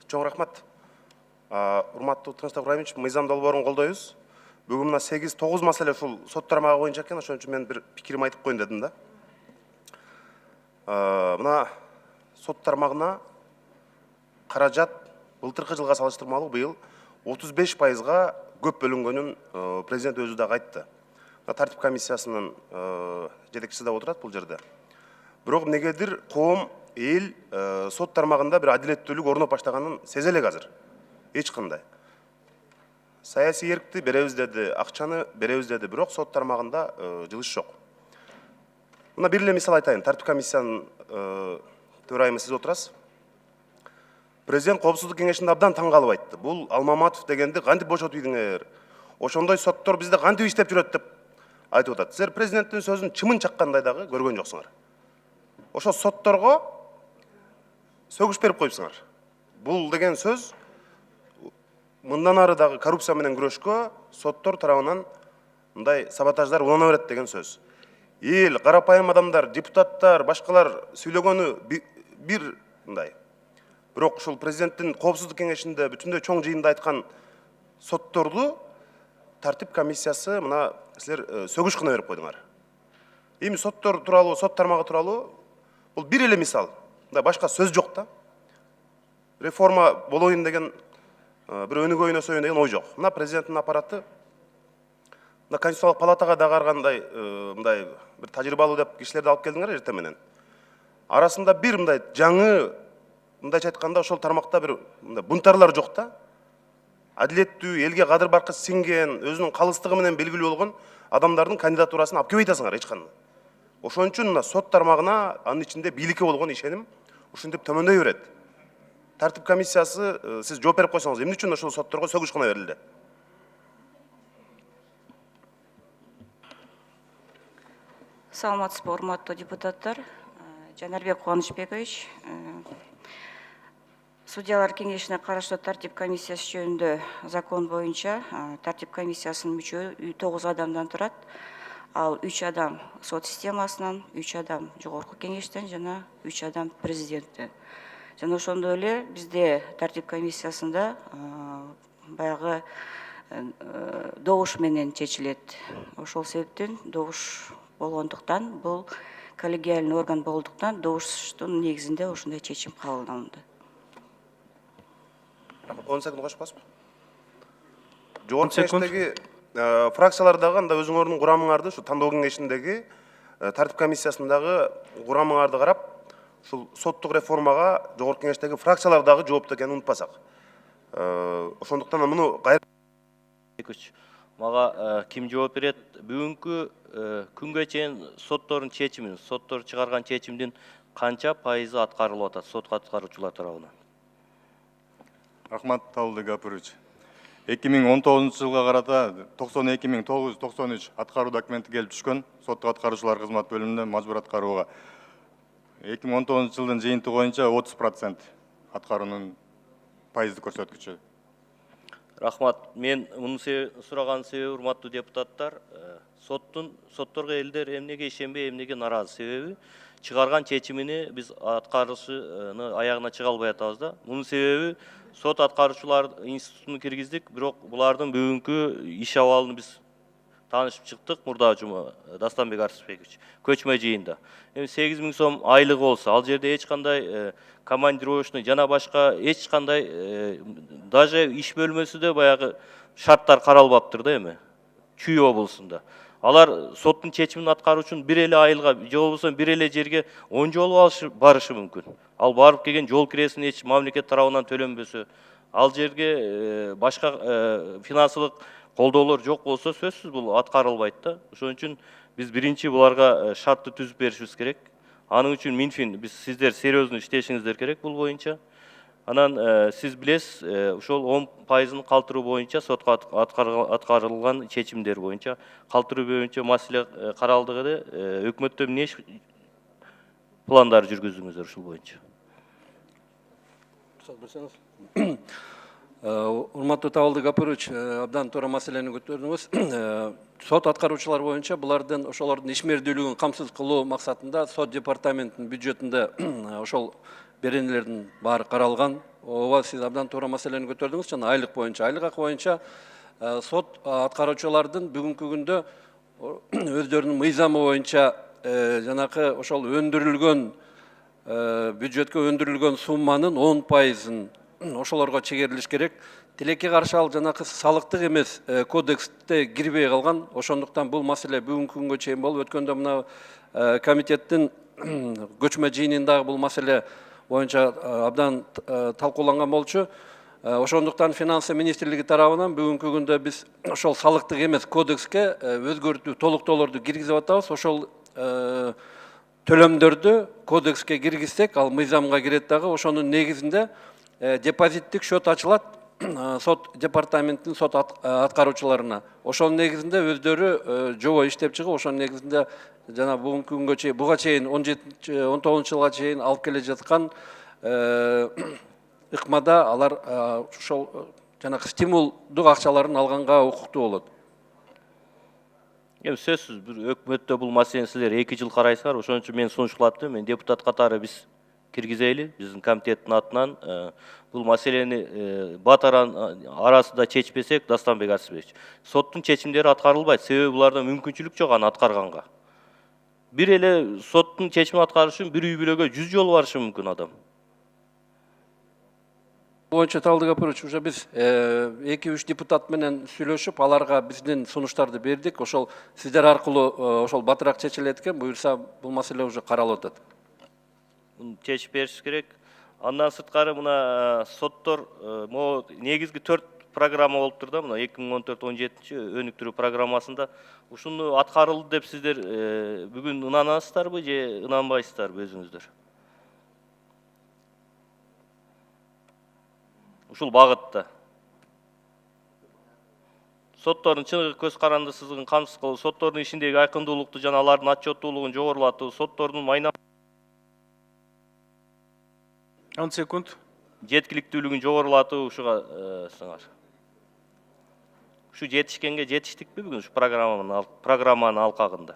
Чоң рахмат. Урматтуу Тынчтык Ибраимович, мыйзам долбоорун колдойбуз. Бүгүн мына 8-9 маселе ушул сот тармагы боюнча экен, ошон үчүн мен бир пикирим айтып коеюн дедим да. Мына сот тармагына каражат былтыркы жылга салыштырмалуу быйыл 35%га көп бөлүнгөнүн президент өзү дагы айтты. Тартип комиссиясынын жетекчиси да отурат бул жерде. Бирок эмнегедир коом эл сот тармагында бир адилеттүүлүк орноп баштаганын сезе элек азыр. Эч кандай. Саясий эркти беребиз деди, акчаны беребиз деди, бирок сот тармагында жылыш жок. Мына бир эле мисал айтайын. Тартип комиссиянын төрайымы сиз отурасыз. Президент Коопсуздук кеңешинде абдан таң калып айтты. Бул Алмаматов дегенди кантип бошотуп ийдиңер? Ошондой соттор бизде кантип иштеп жүрөт деп айтып атат. Силер президенттин сөзүн чымын чаккандай дагы көргөн жоксуңар. Ошо сотторго сөгүш берип коюпсуңар. Бул деген сөз мындан ары дагы коррупция менен күрөшкө соттор тарабынан мындай саботаждар улана берет деген сөз. Эл, карапайым адамдар, депутаттар, башкалар сүйлөгөнү бир мындай. Бирок ушул президенттин Коопсуздук кеңешинде бүтүндөй чоң жыйында айткан сотторду тартип комиссиясы мына силер сөгүш кына берип койдуңар. Эми соттор тууралуу, сот тармагы тууралуу бул бир эле мисал. Мындай башка сөз жок да. Реформа болоюн деген бир өнүгө ойносоюн деген ой жок. Мына президенттин аппараты мына Конституциялык палатага да карагандай мындай бир тажрыйбалуу деп кишилерди алып келдиңер эртең менен. Арасында бир мындай жаңы мындайча айтканда ошол тармакта бир бунтарлар жок да. Адилеттүү, элге кадыр баркы сиңген, өзүнүн калыстыгы менен белгилүү болгон адамдардын кандидатурасын алып келбей атасыңар эч кандай. Ошон үчүн мына сот тармагына анын ичинде бийликке болгон ишеним ушинтип төмөндөй берет. Тартип комиссиясы сиз жооп берип койсоңуз, эмне үчүн ошол сотторго сөгүш кына берилди? Саламатсызбы, урматтуу депутаттар. Жанарбек Кубанычбекович, Судьялар кеңешине караштуу тартип комиссиясы жөнүндө закон боюнча тартип комиссиясынын мүчөсү 9 адамдан турат. Ал 3 адам сот системасынан, 3 адам жогорку кеңештен жана 3 адам президенттен. Жана ошондой эле бизде тартип комиссиясында баягы добуш менен чечилет. Ошол себептен добуш болгондуктан бул коллегиальный орган болгондуктан добуштун негизинде ошондой чечим кабыл алынды. 10 секунд кошуп коесузбу? Жогорку кеңештеги фракциялардагы анда өзүңөрдүн курамыңарды ушу тандоо кеңешиндеги тартип комиссиясындагы курамыңарды карап, ушул соттук реформага жогорку кеңештеги фракциялар дагы жоопту экенин унутпасак. Ошондуктан муну мага ким жооп берет? Бүгүнкү күнгө чейин соттордун чечимин, соттор чыгарган чечимдин канча пайызы аткарылып атат сот аткаруучулар тарабынан? Рахмат, Талды Гапырович. 2019 жылга карата 92.993 аткаруу документи келип түшкөн соттук аткаруучулар кызмат бөлүмүндө мажбур аткарууга. 2019 жылдын жыйынтыгы боюнча 30% аткаруунун пайыздык көрсөткүчү. Рахмат. Мен муну сураган себеби, урматтуу депутаттар, сотторго элдер эмнеге ишенбей, эмнеге наразы? Себеби чыгарган чечимини биз аткарышыны аягына чыга албай атабыз да. Мунун себеби сот аткаруучулар институтуна киргиздик, бирок булардын бүгүнкү иш абалын биз таанышып чыктык мурда жума Дастанбек Арсызбекович көчмө жыйында. Эми 8.000 сом айлыгы болсо, ал жерде эч кандай командировочный жана башка эч кандай даже иш бөлмөсүдө баягы шарттар каралбаптыр да эми. Чүй облусунда. Алар соттун чечимин аткаруу үчүн бир эле айылга, же болбосо бир эле жерге 10 жолу барышы мүмкүн. Ал барып келген жол киресин эч мамлекет тарабынан төлөнбөсө, ал жерге башка финансылык колдоолор жок болсо, сөзсүз бул аткарылбайт да. Ошон үчүн биз биринчи буларга шартты түзүп беришибиз керек. Анын үчүн Минфин сиздер серьезный иштешиңиздер керек бул боюнча. Анан сиз билесиз, ошол 10%-ын калтыруу боюнча сотко аткарылган чечимдер боюнча калтыруу боюнча маселе каралдыгы эле өкмөттө эмне пландар жүргүздүңүздөр ушул боюнча? Урматтуу Табылды Гапырович, абдан туура маселени көтөрдүңүз. Сот аткаруучулар боюнча булардын ошолордун ишмердүүлүгүн камсыз кылуу максатында сот департаментинин бюджетинде ошол беренелердин баары каралган. ооба сиз абдан туура маселени көтөрдүңүз. Жана айлык боюнча, айлык акы боюнча сот аткаруучулардын бүгүнкү күндө өздөрүнүн мыйзамы боюнча жанакы ошол өндүрүлгөн бюджетке өндүрүлгөн сумманын 10%-ын ошолорго чегерилиш керек. Тилекке каршы ал жанакы салыктык эмес кодексте кирбей калган. Ошондуктан бул маселе бүгүнкү күнгө чейин болуп өткөндө мына комитеттин көчмө жыйынындагы бул маселе боюнча абдан талкууланган болчу. Ошондуктан финансы министрлиги тарабынан бүгүнкү күндө биз ошол салыктык эмес кодекске өзгөртүү толуктоолорду киргизип атабыз. Ошол төлөмдөрдү кодекске киргизсек, ал мыйзамга кирет дагы. Ошонун негизинде депозиттик счет ачылат сот департаменттин сот аткаруучуларына. Ошонун негизинде өздөрү жобо иштеп чыгып, ошонун негизинде жана бүгүнкү күнгө чейин, буга чейин 17-19 жылга чейин алып келе жаткан ыкмада алар ошол жанагы стимулдук акчаларын алганга укуктуу болот. Эми сөзсүз бир өкмөттө бул маселени силер 2 жыл карайсыңар. Ошон үчүн мен сунуштулап мен депутат катары биз киргизели, биздин комитеттин атынан бул маселени батаран арасында чечпесек, Дастанбек Арсызбекович, соттун чечимдери аткарылбайт. Себеби буларда мүмкүнчүлүк жок аны аткарганга. Бир эле соттун чечимин аткарыш үчүн бир үй бүлөгө 100 жолу барышы мүмкүн адам. Боюнча Талдыкапырович, уже биз 2-3 депутат менен сүйлөшүп, аларга биздин сунуштарды бердик. Ошол сиздер аркылуу ошол батыраак чечилет экен. Буюрса бул маселе уже каралып атат. Чечип бериш керек. Андан сырткары мына соттор могу негизги 4 программа болуптур да, мына 2014-17 өнүктүрүү программасында ушуну аткарылды деп сиздер бүгүн ынанасыздарбы же ынанбайсыздарбы өзүңүздөр? Ушул багытта соттордун чыныгы көз карандысыздыгын камсыз кылуу, соттордун ишиндеги айкындуулукту жана алардын отчеттуулугун жогорулатуу, соттордун 10 секунд. жеткиликтүүлүгүн жогорулатуу ушуга сыңар. Ушу жетишкенге жетиштикпи бүгүн ушу программанын алкагында?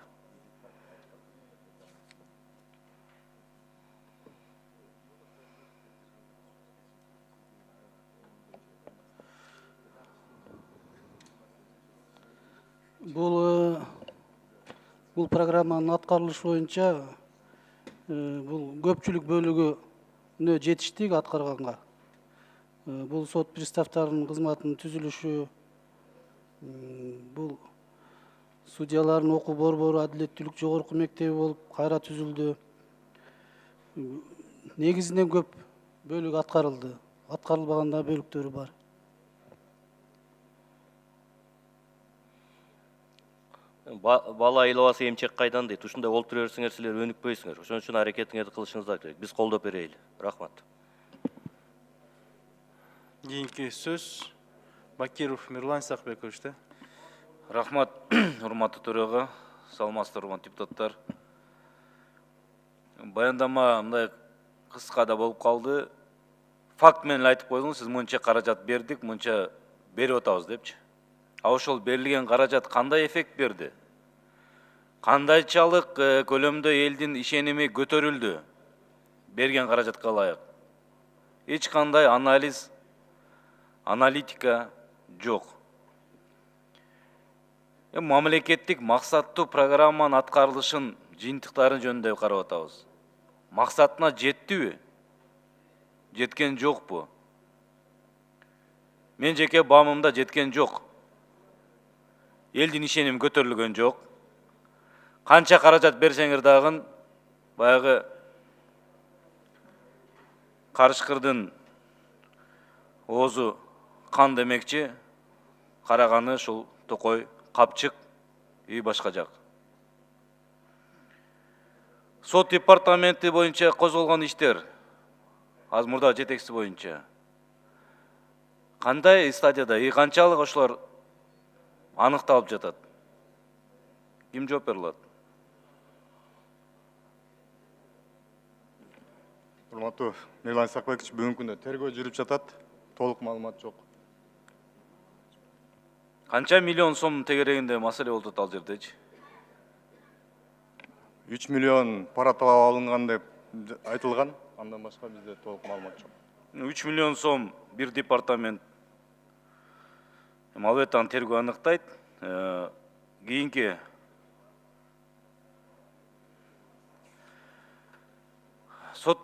Бул программанын аткарылышы боюнча бул көпчүлүк бөлүгүнө жетиштик аткарганга. Бул сот приставтарынын кызматынын түзүлүшү, бул судьялардын окуу борбору адилеттүүлүк жогорку мектеби болуп кайра түзүлдү. Негизинен көп бөлүк аткарылды. Аткарылбаган да бөлүктөрү бар. Бала ыйлабасы эмчек кайдан дейт. Ушундай олтура берсеңер силер өнүкпөйсүңөр. Ошон үчүн аракетиңерди кылышыңыздар керек. Биз колдоп берели. Рахмат. Кийинки сөз Бакиров Мирлан Исакбековичте. Рахмат, урматтуу төрага, саламатсыздар урматтуу депутаттар. Баяндама мындай кыска да болуп калды. Факт менен айтып койдуңуз, сиз мынча каражат бердик, мынча берип атабыз депчи. А ошол берилген каражат кандай эффект берди? Кандайчалык көлөмдө элдин ишеними көтөрүлдү? Берген каражатка ылайык. Эч кандай аналитика жок. Мамлекеттик максаттуу программанын аткарылышын жыйынтыктарын жөнүндө карап атабыз. Максатына жеттиби? Жеткен жокпу? Мен жеке баамымда жеткен жок. Элдин ишеними көтөрүлгөн жок. Канча каражат берсеңер дагы баягы карышкырдын оозу кан демекчи, караганы ушул токой, капчык и башка жак. Сот департаменти боюнча козголгон иштер, аз мурда жетекчиси боюнча. Кандай стадияда и канчалык ошолор аныкталып жатат? Ким жооп бере алат? Урматтуу Мирлан Исакбекович, бүгүнкү күндө тергөө жүрүп жатат. Толук маалымат жок. Канча миллион сом тегерегинде маселе болуп атат ал жердечи? 3 миллион пара талап алынган деп айтылган. Андан башка бизде толук маалымат жок. 3 миллион сом бир департамент албетте тергөө аныктайт. Кийинки сот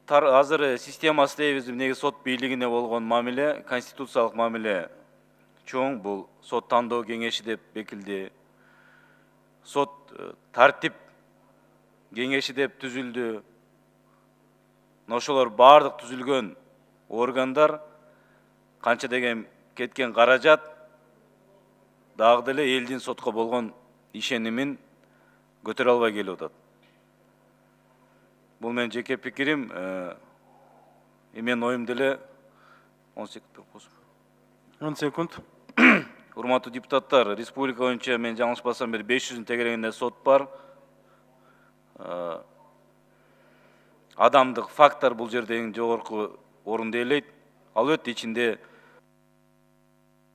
азыр системасы дейбиз, эмнеге сот бийлигине болгон мамиле, конституциялык мамиле чоң. Бул сот тандоо кеңеши деп бекилди. Сот тартип кеңеши деп түзүлдү. Ошолор бардык түзүлгөн органдар канча деген кеткен каражат дагы деле элдин сотко болгон ишенимин көтөрө албай келип атат. Бул менин жеке пикирим. Менин оюм деле 10 секунд. Урматтуу депутаттар, республика боюнча мен жаңылышпасам 500 тегерегинде сот бар. Адамдык фактор бул жерде эң жогорку орунду ээлейт. Албетте ичинде